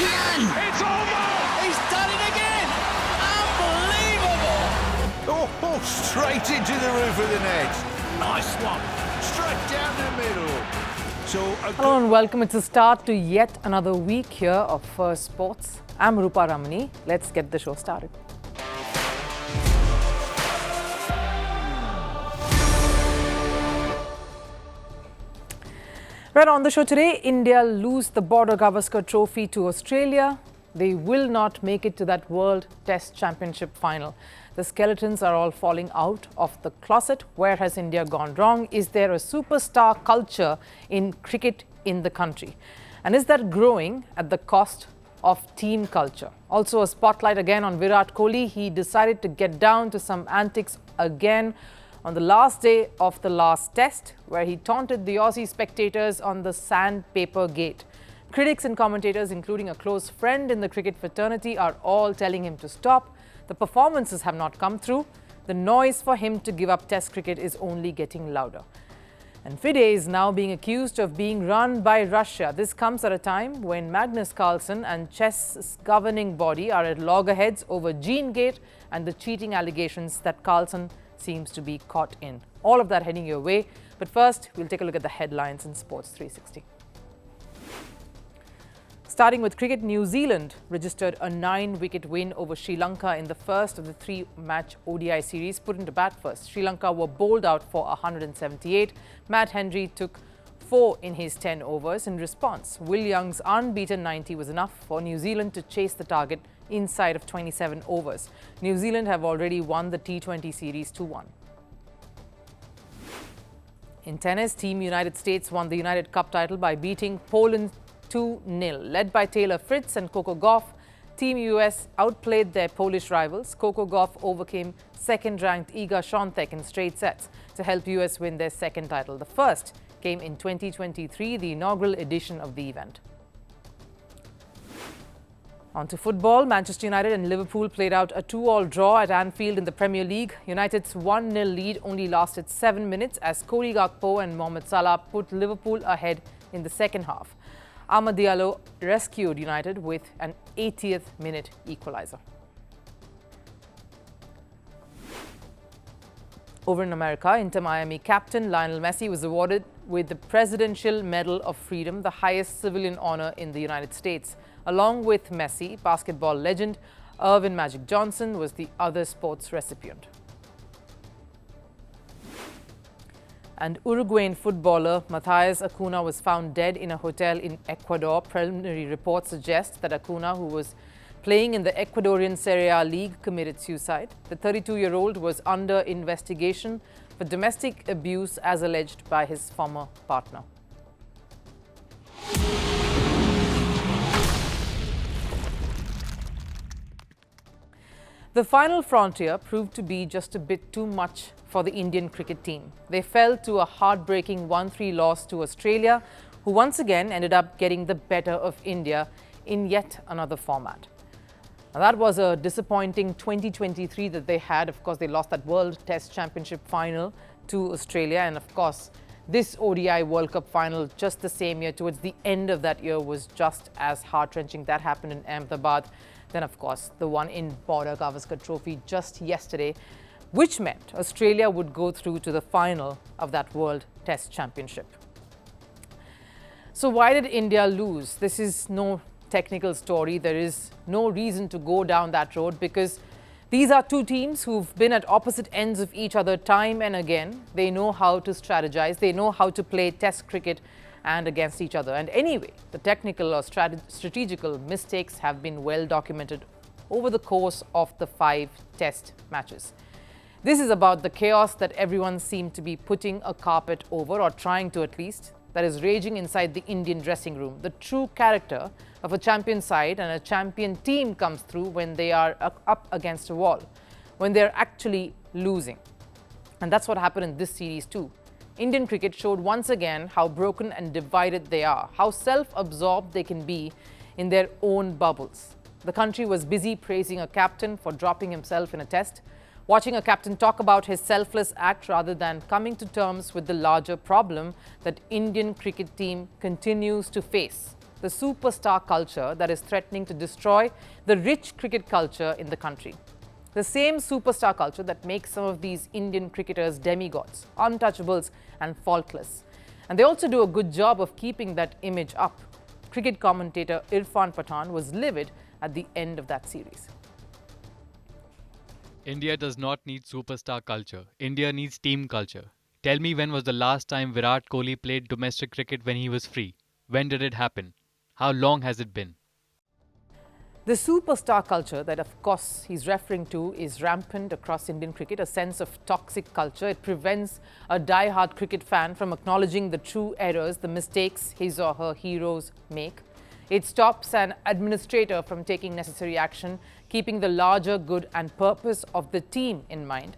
It's almost! He's done it again! Unbelievable! Oh, straight into the roof of the net. Nice one. Straight down the middle. So Hello and welcome. It's a start to yet another week here of First Sports. I'm Rupa Ramani. Let's get the show started. Right on the show today, India lose the Border Gavaskar Trophy to Australia. They will not make it to that World Test Championship final. The skeletons are all falling out of the closet. Where has India gone wrong? Is there a superstar culture in cricket in the country? And is that growing at the cost of team culture? Also a spotlight again on Virat Kohli. He decided to get down to some antics again on the last day of the last test, where he taunted the Aussie spectators on the sandpaper gate. Critics and commentators, including a close friend in the cricket fraternity, are all telling him to stop. The performances have not come through. The noise for him to give up test cricket is only getting louder. And FIDE is now being accused of being run by Russia. This comes at a time when Magnus Carlsen and chess's governing body are at loggerheads over GeneGate and the cheating allegations that Carlsen seems to be caught in. All of that heading your way. But first, we'll take a look at the headlines in Sports 360. Starting with cricket, New Zealand registered a 9-wicket win over Sri Lanka in the first of the 3-match ODI series. Put into bat first, Sri Lanka were bowled out for 178. Matt Henry took 4 in his 10 overs. In response, Will Young's unbeaten 90 was enough for New Zealand to chase the target inside of 27 overs. New Zealand have already won the T20 series 2-1. In tennis, Team United States won the United Cup title by beating Poland 2-0. Led by Taylor Fritz and Coco Gauff, Team US outplayed their Polish rivals. Coco Gauff overcame second-ranked Iga Świątek in straight sets to help US win their second title. The first came in 2023, the inaugural edition of the event. On to football. Manchester United and Liverpool played out a 2-2 draw at Anfield in the Premier League. United's 1-0 lead only lasted 7 minutes as Cody Gakpo and Mohamed Salah put Liverpool ahead in the second half. Amad Diallo rescued United with an 80th minute equalizer. Over in America, Inter Miami captain Lionel Messi was awarded with the Presidential Medal of Freedom, the highest civilian honor in the United States. Along with Messi, basketball legend Earvin Magic Johnson was the other sports recipient. And Uruguayan footballer Matthias Acuna was found dead in a hotel in Ecuador. Preliminary reports suggest that Acuna, who was playing in the Ecuadorian Serie A League, committed suicide. The 32-year-old was under investigation for domestic abuse as alleged by his former partner. The final frontier proved to be just a bit too much for the Indian cricket team. They fell to a heartbreaking 1-3 loss to Australia, who once again ended up getting the better of India in yet another format. Now, that was a disappointing 2023 that they had. Of course, they lost that World Test Championship final to Australia. And of course, this ODI World Cup final just the same year, towards the end of that year, was just as heart-wrenching. That happened in Ahmedabad. Then, of course, the one in Border Gavaskar Trophy just yesterday, which meant Australia would go through to the final of that World Test Championship. So why did India lose? This is no technical story. There is no reason to go down that road because these are two teams who've been at opposite ends of each other time and again. They know how to strategize. They know how to play test cricket and against each other. And anyway, the technical or strategical mistakes have been well documented over the course of the 5 test matches. This is about the chaos that everyone seemed to be putting a carpet over, or trying to at least, that is raging inside the Indian dressing room. The true character of a champion side and a champion team comes through when they are up against a wall, when they're actually losing. And that's what happened in this series too. Indian cricket showed once again how broken and divided they are, how self-absorbed they can be in their own bubbles. The country was busy praising a captain for dropping himself in a test, watching a captain talk about his selfless act rather than coming to terms with the larger problem that Indian cricket team continues to face. the superstar culture that is threatening to destroy the rich cricket culture in the country. The same superstar culture that makes some of these Indian cricketers demigods, untouchables and faultless. And they also do a good job of keeping that image up. Cricket commentator Irfan Pathan was livid at the end of that series. India does not need superstar culture. India needs team culture. Tell me, when was the last time Virat Kohli played domestic cricket when he was free? When did it happen? How long has it been? The superstar culture that, of course, he's referring to is rampant across Indian cricket, a sense of toxic culture. It prevents a die-hard cricket fan from acknowledging the true errors, the mistakes his or her heroes make. It stops an administrator from taking necessary action, keeping the larger good and purpose of the team in mind.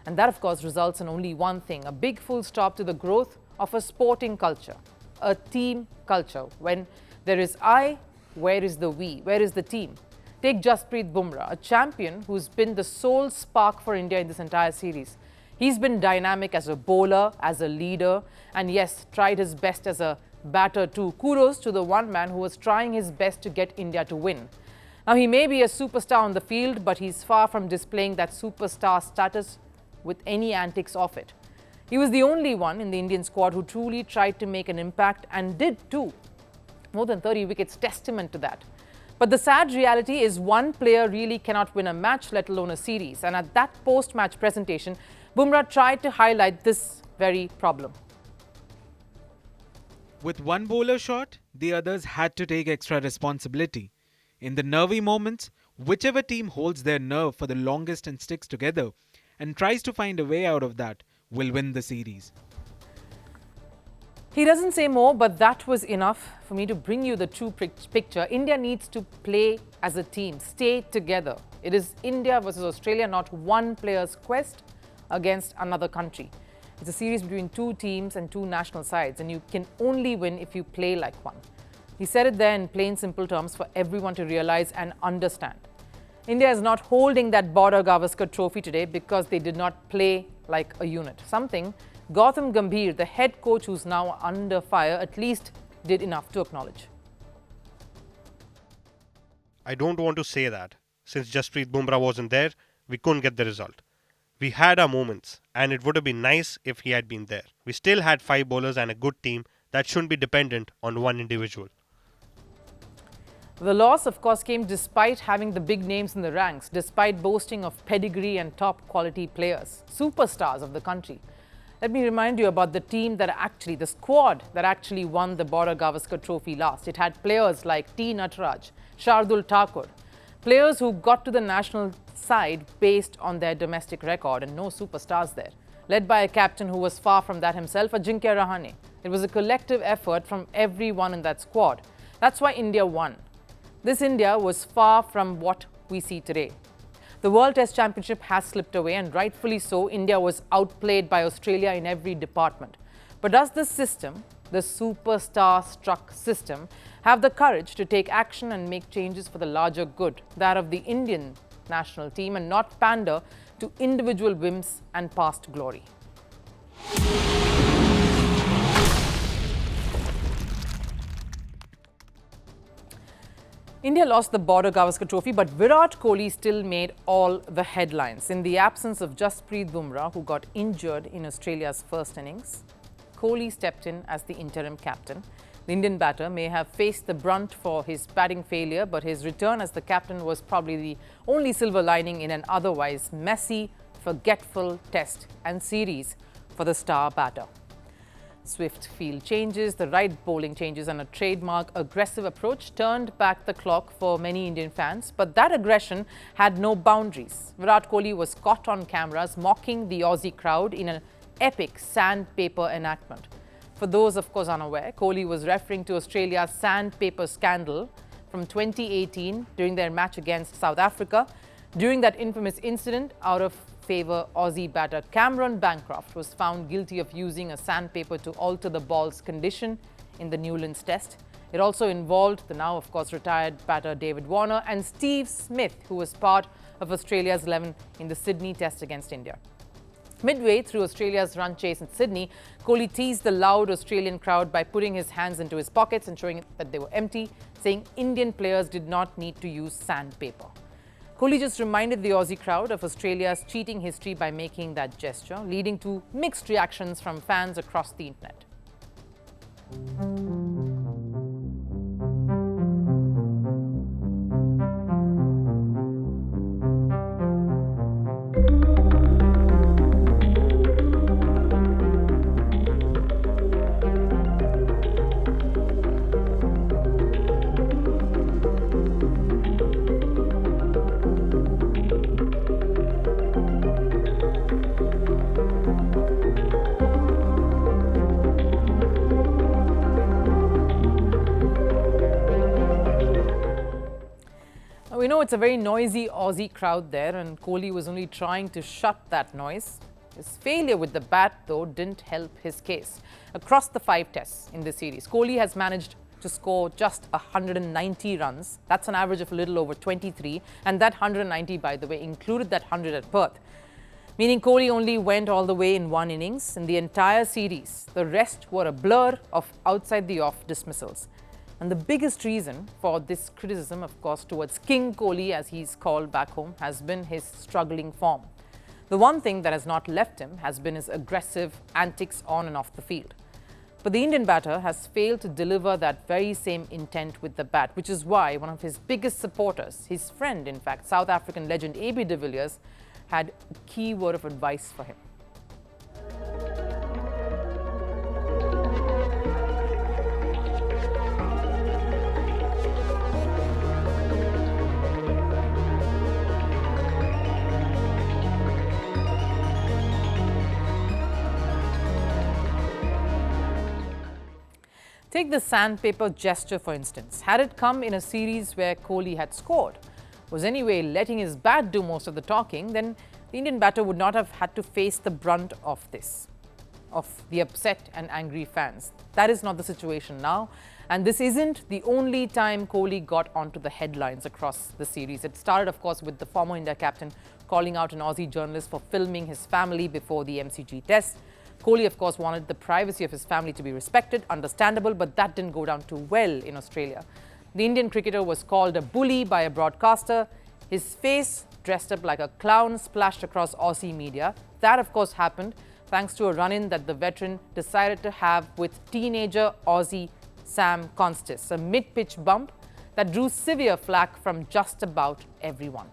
And that, of course, results in only one thing: a big full stop to the growth of a sporting culture, a team culture. When there is I, where is the we? Where is the team? Take Jasprit Bumrah, a champion who's been the sole spark for India in this entire series. He's been dynamic as a bowler, as a leader, and yes, tried his best as a batter too. Kudos to the one man who was trying his best to get India to win. Now, he may be a superstar on the field, but he's far from displaying that superstar status with any antics of it. He was the only one in the Indian squad who truly tried to make an impact, and did too. More than 30 wickets, testament to that. But the sad reality is one player really cannot win a match, let alone a series. And at that post-match presentation, Bumrah tried to highlight this very problem. With one bowler shot, the others had to take extra responsibility. In the nervy moments, whichever team holds their nerve for the longest and sticks together and tries to find a way out of that will win the series. He doesn't say more, but that was enough for me to bring you the true picture. India needs to play as a team, stay together. It is India versus Australia, not one player's quest against another country. It's a series between two teams and two national sides, and you can only win if you play like one. He said it there in plain, simple terms for everyone to realize and understand. India is not holding that Border Gavaskar trophy today because they did not play like a unit. Something Gautam Gambhir, the head coach who's now under fire, at least did enough to acknowledge. I don't want to say that. Since Jasprit Bumrah wasn't there, we couldn't get the result. We had our moments, and it would have been nice if he had been there. We still had 5 bowlers and a good team that shouldn't be dependent on one individual. The loss, of course, came despite having the big names in the ranks, despite boasting of pedigree and top quality players, superstars of the country. Let me remind you about the team that actually, the squad that actually won the Border Gavaskar trophy last. It had players like T. Nataraj, Shardul Thakur, players who got to the national side based on their domestic record, and no superstars there. Led by a captain who was far from that himself, Ajinkya Rahane. It was a collective effort from everyone in that squad. That's why India won. This India was far from what we see today. The World Test Championship has slipped away, and rightfully so. India was outplayed by Australia in every department. But does this system, the superstar-struck system, have the courage to take action and make changes for the larger good, that of the Indian national team, and not pander to individual whims and past glory? India lost the Border Gavaskar trophy, but Virat Kohli still made all the headlines. In the absence of Jasprit Bumrah, who got injured in Australia's first innings, Kohli stepped in as the interim captain. The Indian batter may have faced the brunt for his batting failure, but his return as the captain was probably the only silver lining in an otherwise messy, forgetful test and series for the star batter. Swift field changes, the right bowling changes, and a trademark aggressive approach turned back the clock for many Indian fans. But that aggression had no boundaries. Virat Kohli was caught on cameras mocking the Aussie crowd in an epic sandpaper enactment. For those, of course, unaware, Kohli was referring to Australia's sandpaper scandal from 2018 during their match against South Africa. During that infamous incident, out of favour Aussie batter Cameron Bancroft was found guilty of using a sandpaper to alter the ball's condition in the Newlands Test. It also involved the now, of course, retired batter David Warner and Steve Smith, who was part of Australia's 11 in the Sydney Test against India. Midway through Australia's run chase in Sydney, Kohli teased the loud Australian crowd by putting his hands into his pockets and showing that they were empty, saying Indian players did not need to use sandpaper. Kohli just reminded the Aussie crowd of Australia's cheating history by making that gesture, leading to mixed reactions from fans across the internet. We know it's a very noisy Aussie crowd there, and Kohli was only trying to shut that noise. His failure with the bat, though, didn't help his case. Across the 5 tests in this series, Kohli has managed to score just 190 runs. That's an average of a little over 23, and that 190, by the way, included that 100 at Perth. Meaning Kohli only went all the way in 1 innings in the entire series. The rest were a blur of outside-the-off dismissals. And the biggest reason for this criticism, of course, towards King Kohli, as he's called back home, has been his struggling form. The one thing that has not left him has been his aggressive antics on and off the field. But the Indian batter has failed to deliver that very same intent with the bat, which is why one of his biggest supporters, his friend, in fact, South African legend AB de Villiers, had a key word of advice for him. Take the sandpaper gesture, for instance. Had it come in a series where Kohli had scored, was anyway letting his bat do most of the talking, then the Indian batter would not have had to face the brunt of this, of the upset and angry fans. That is not the situation now. And this isn't the only time Kohli got onto the headlines across the series. It started, of course, with the former India captain calling out an Aussie journalist for filming his family before the MCG test. Kohli, of course, wanted the privacy of his family to be respected, understandable, but that didn't go down too well in Australia. The Indian cricketer was called a bully by a broadcaster. His face, dressed up like a clown, splashed across Aussie media. That, of course, happened thanks to a run-in that the veteran decided to have with teenager Aussie Sam Constis, a mid-pitch bump that drew severe flack from just about everyone.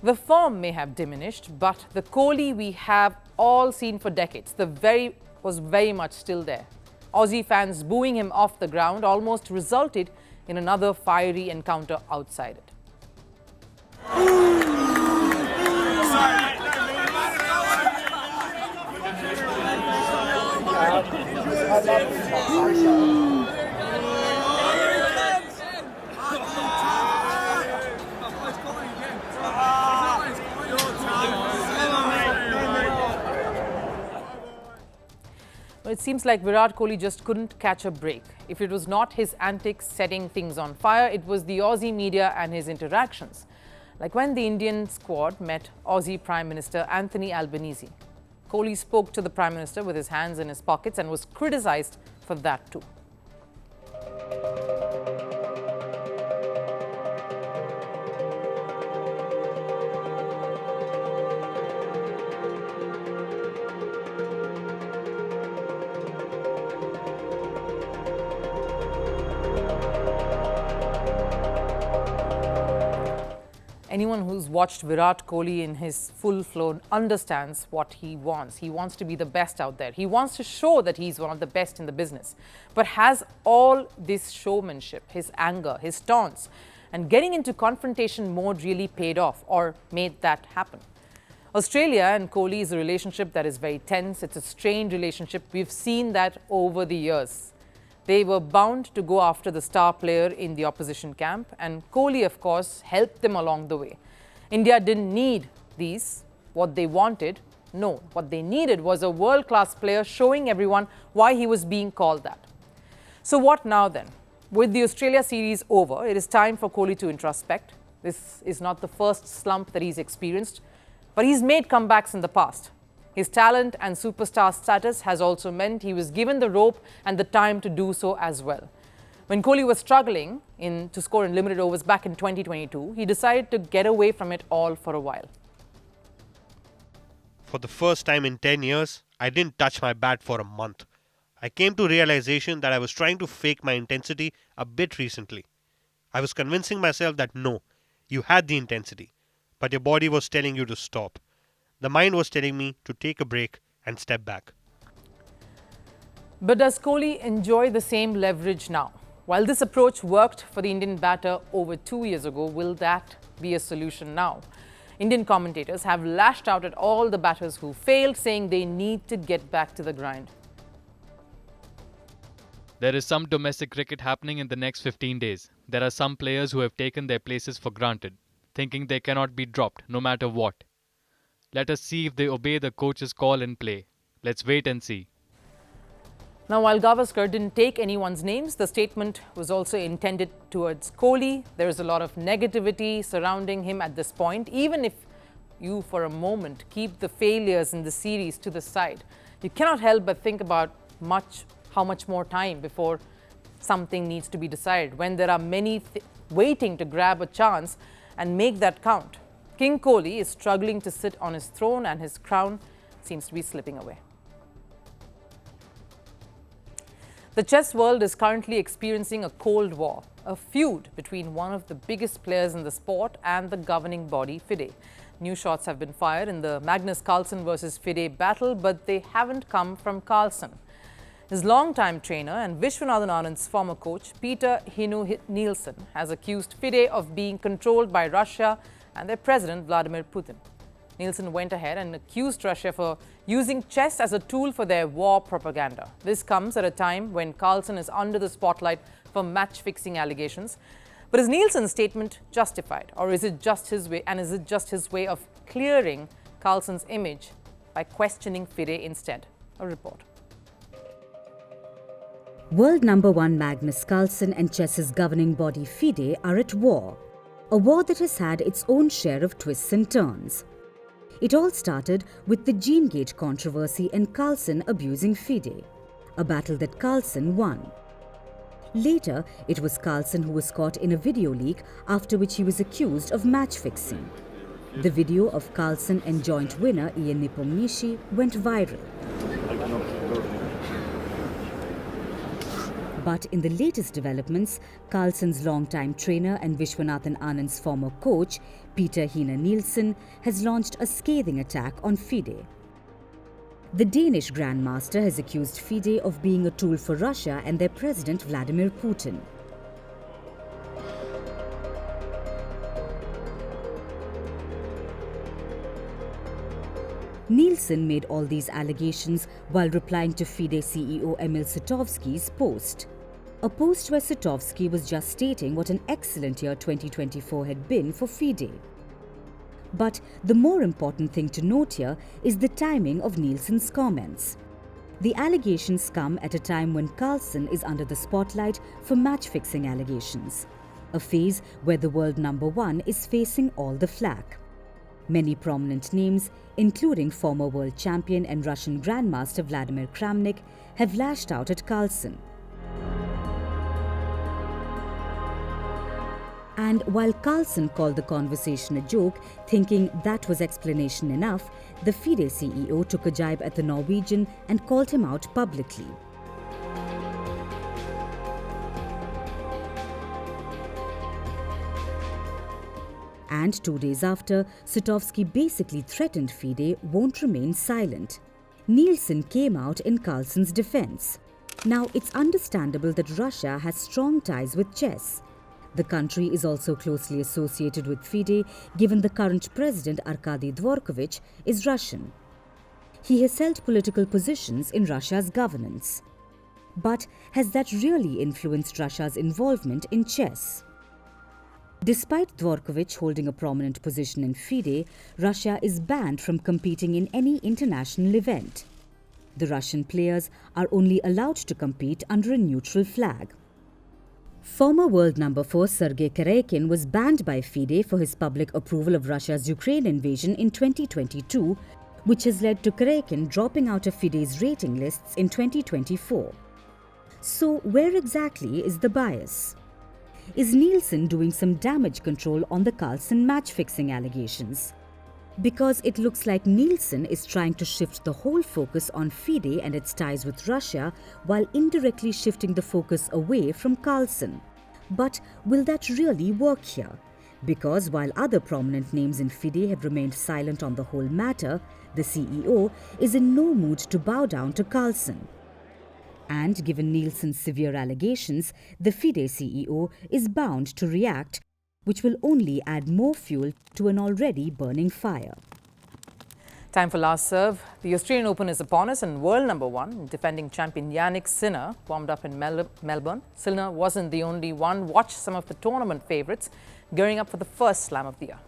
The form may have diminished, but the Kohli we have all seen for decades, was very much still there. Aussie fans booing him off the ground almost resulted in another fiery encounter outside it. It seems like Virat Kohli just couldn't catch a break. If it was not his antics setting things on fire, it was the Aussie media and his interactions. Like when the Indian squad met Aussie Prime Minister Anthony Albanese. Kohli spoke to the Prime Minister with his hands in his pockets and was criticised for that too. Anyone who's watched Virat Kohli in his full flow understands what he wants. He wants to be the best out there. He wants to show that he's one of the best in the business. But has all this showmanship, his anger, his taunts, and getting into confrontation mode really paid off or made that happen? Australia and Kohli is a relationship that is very tense. It's a strained relationship. We've seen that over the years. They were bound to go after the star player in the opposition camp, and Kohli, of course, helped them along the way. India didn't need these, what they wanted. No, what they needed was a world-class player showing everyone why he was being called that. So what now then? With the Australia series over, it is time for Kohli to introspect. This is not the first slump that he's experienced, but he's made comebacks in the past. His talent and superstar status has also meant he was given the rope and the time to do so as well. When Kohli was struggling to score in limited overs back in 2022, he decided to get away from it all for a while. For the first time in 10 years, I didn't touch my bat for a month. I came to realization that I was trying to fake my intensity a bit recently. I was convincing myself that no, you had the intensity, but your body was telling you to stop. The mind was telling me to take a break and step back. But does Kohli enjoy the same leverage now? While this approach worked for the Indian batter over 2 years ago, will that be a solution now? Indian commentators have lashed out at all the batters who failed, saying they need to get back to the grind. There is some domestic cricket happening in the next 15 days. There are some players who have taken their places for granted, thinking they cannot be dropped no matter what. Let us see if they obey the coach's call and play. Let's wait and see. Now, while Gavaskar didn't take anyone's names, the statement was also intended towards Kohli. There is a lot of negativity surrounding him at this point. Even if you, for a moment, keep the failures in the series to the side, you cannot help but think about how much more time before something needs to be decided, when there are many waiting to grab a chance and make that count. King Kohli is struggling to sit on his throne and his crown seems to be slipping away. The chess world is currently experiencing a cold war, a feud between one of the biggest players in the sport and the governing body, FIDE. New shots have been fired in the Magnus Carlsen versus FIDE battle, but they haven't come from Carlsen. His longtime trainer and Vishwanathan Anand's former coach, Peter Hinu Nielsen, has accused FIDE of being controlled by Russia and their president, Vladimir Putin. Nielsen went ahead and accused Russia for using chess as a tool for their war propaganda. This comes at a time when Carlsen is under the spotlight for match-fixing allegations. But is Nielsen's statement justified, or is it just his way? And is it just his way of clearing Carlsen's image by questioning FIDE instead? A report. World number one Magnus Carlsen and chess's governing body FIDE are at war. A war that has had its own share of twists and turns. It all started with the GeneGate controversy and Carlsen abusing FIDE, a battle that Carlsen won. Later, it was Carlsen who was caught in a video leak, after which he was accused of match fixing. The video of Carlsen and joint winner Ian Nepomniachtchi went viral. But in the latest developments, Carlsen's longtime trainer and Vishwanathan Anand's former coach, Peter Hinu Nielsen, has launched a scathing attack on FIDE. The Danish Grandmaster has accused FIDE of being a tool for Russia and their president Vladimir Putin. Nielsen made all these allegations while replying to FIDE CEO Emil Sutovsky's post. A post where Sutovsky was just stating what an excellent year 2024 had been for FIDE. But the more important thing to note here is the timing of Nielsen's comments. The allegations come at a time when Carlsen is under the spotlight for match-fixing allegations, a phase where the world number one is facing all the flack. Many prominent names, including former world champion and Russian Grandmaster Vladimir Kramnik, have lashed out at Carlsen. And while Carlsen called the conversation a joke, thinking that was explanation enough, the FIDE CEO took a jibe at the Norwegian and called him out publicly. And 2 days after, Sutovsky basically threatened FIDE won't remain silent. Nielsen came out in Carlsen's defense. Now, it's understandable that Russia has strong ties with chess. The country is also closely associated with FIDE, given the current president Arkady Dvorkovich is Russian. He has held political positions in Russia's governance. But has that really influenced Russia's involvement in chess? Despite Dvorkovich holding a prominent position in FIDE, Russia is banned from competing in any international event. The Russian players are only allowed to compete under a neutral flag. Former world number 4 Sergei Karyakin was banned by FIDE for his public approval of Russia's Ukraine invasion in 2022, which has led to Karyakin dropping out of FIDE's rating lists in 2024. So, where exactly is the bias? Is Nielsen doing some damage control on the Carlsen match-fixing allegations? Because it looks like Nielsen is trying to shift the whole focus on FIDE and its ties with Russia while indirectly shifting the focus away from Carlsen. But will that really work here? Because while other prominent names in FIDE have remained silent on the whole matter, the CEO is in no mood to bow down to Carlsen. And given Nielsen's severe allegations, the FIDE CEO is bound to react, which will only add more fuel to an already burning fire. Time for last serve. The Australian Open is upon us, and world number 1, defending champion Yannick Sinner, warmed up in Melbourne. Sinner wasn't the only one. Watch some of the tournament favourites gearing up for the first slam of the year.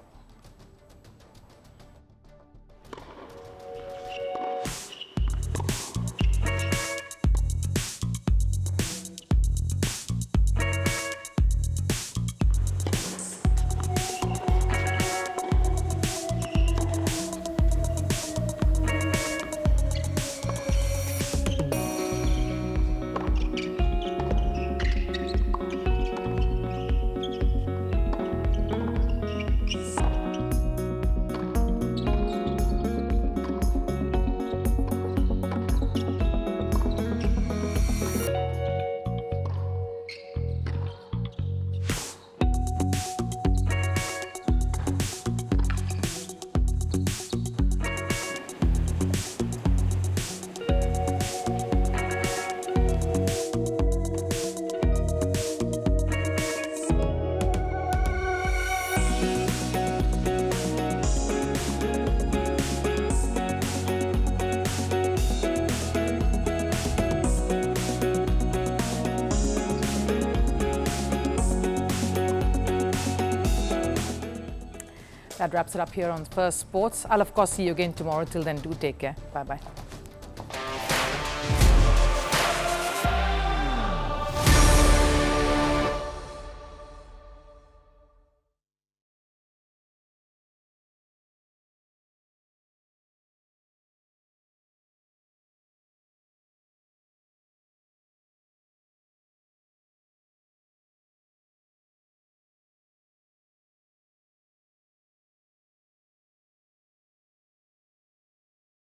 That wraps it up here on First Sports. I'll of course see you again tomorrow. Till then, do take care. Bye-bye.